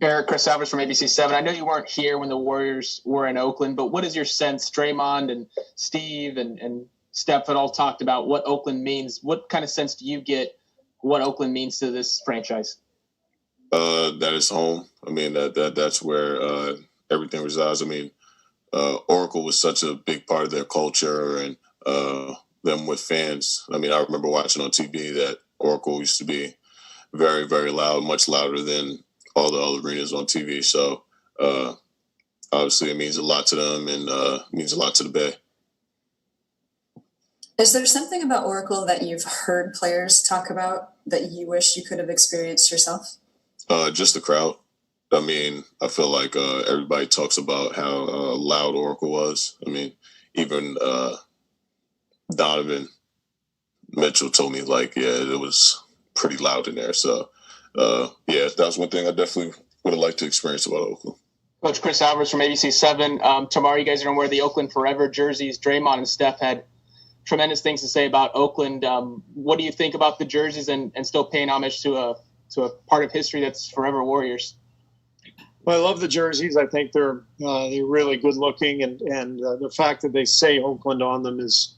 Eric, Chris Alvarez from ABC7. I know you weren't here when the Warriors were in Oakland, but what is your sense? Draymond and Steve and Steph had all talked about what Oakland means. What kind of sense do you get what Oakland means to this franchise? That is home. I mean, that's where everything resides. I mean, Oracle was such a big part of their culture and them with fans. I mean, I remember watching on TV that Oracle used to be very, very loud, much louder than all the other arenas on TV. So obviously it means a lot to them and means a lot to the Bay. Is there something about Oracle that you've heard players talk about that you wish you could have experienced yourself? Just the crowd. I mean, I feel like everybody talks about how loud Oracle was. I mean, even Donovan Mitchell told me, like, yeah, it was pretty loud in there. So, yeah, that was one thing I definitely would have liked to experience about Oakland. Coach Chris Alvarez from ABC7. Tomorrow you guys are going to wear the Oakland Forever jerseys. Draymond and Steph had tremendous things to say about Oakland. What do you think about the jerseys and still paying homage to a part of history that's Forever Warriors? Well, I love the jerseys. I think they're really good looking, and the fact that they say Oakland on them is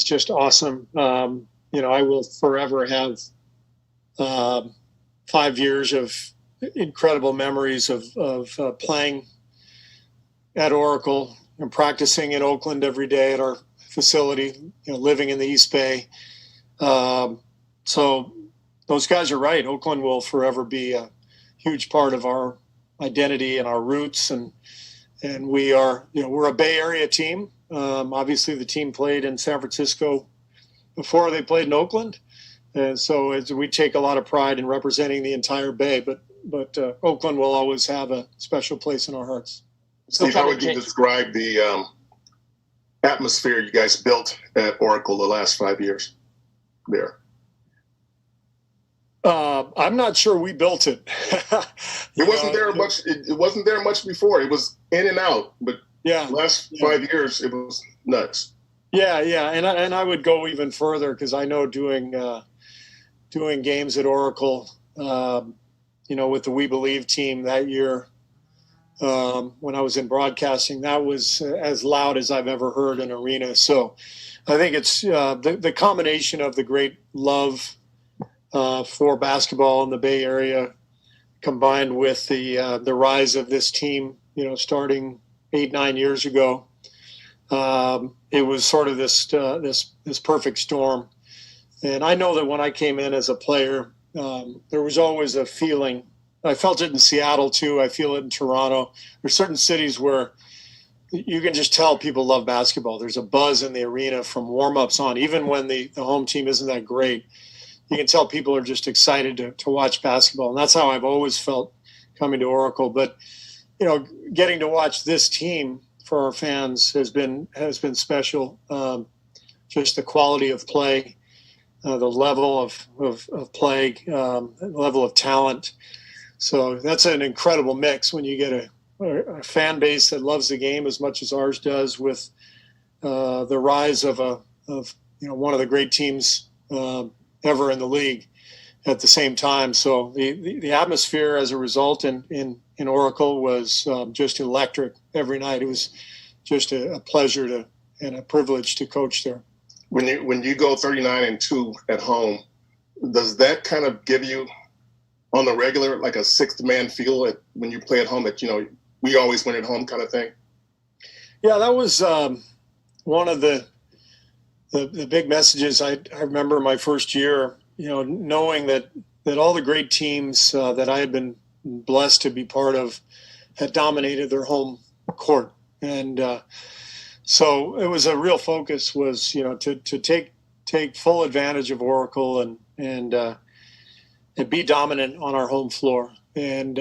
just awesome. I will forever have 5 years of incredible memories of playing at Oracle and practicing in Oakland every day at our facility, living in the East Bay. So those guys are right. Oakland will forever be a huge part of our identity and our roots. And we are, we're a Bay Area team. Obviously the team played in San Francisco before they played in Oakland. And so we take a lot of pride in representing the entire Bay, but Oakland will always have a special place in our hearts. Steve, how would you describe the atmosphere you guys built at Oracle the last 5 years there? I'm not sure we built it. It wasn't there much before. It was in and out, but the last 5 years it was nuts. Yeah, and I would go even further because I know doing games at Oracle, with the We Believe team that year, when I was in broadcasting, that was as loud as I've ever heard an arena. So I think it's the combination of the great love for basketball in the Bay Area, combined with the rise of this team, starting 8-9 years ago. It was sort of this perfect storm. And I know that when I came in as a player, there was always a feeling. I felt it in Seattle too. I feel it in Toronto. There's certain cities where you can just tell people love basketball. There's a buzz in the arena from warm-ups on, even when the home team isn't that great. You can tell people are just excited to watch basketball. And that's how I've always felt coming to Oracle. But, getting to watch this team for our fans has been special. Just the quality of play, the level of play, the level of talent. So that's an incredible mix when you get a fan base that loves the game as much as ours does, with the rise of one of the great teams ever in the league at the same time. So the atmosphere as a result in Oracle was just electric every night. It was just a pleasure and a privilege to coach there. When you go 39-2 at home, does that kind of give you on the regular like a sixth man feel when you play at home that we always win at home kind of thing? Yeah, that was one of the big messages. I remember my first year, knowing that all the great teams that I had been blessed to be part of had dominated their home court. And so it was a real focus was, to take full advantage of Oracle and be dominant on our home floor. And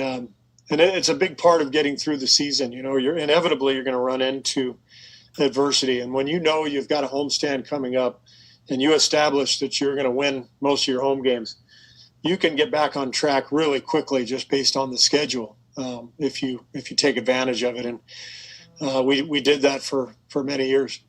it's a big part of getting through the season. You're inevitably going to run into adversity. And when you've got a homestand coming up and you establish that you're going to win most of your home games, you can get back on track really quickly just based on the schedule if you take advantage of it. And we did that for many years.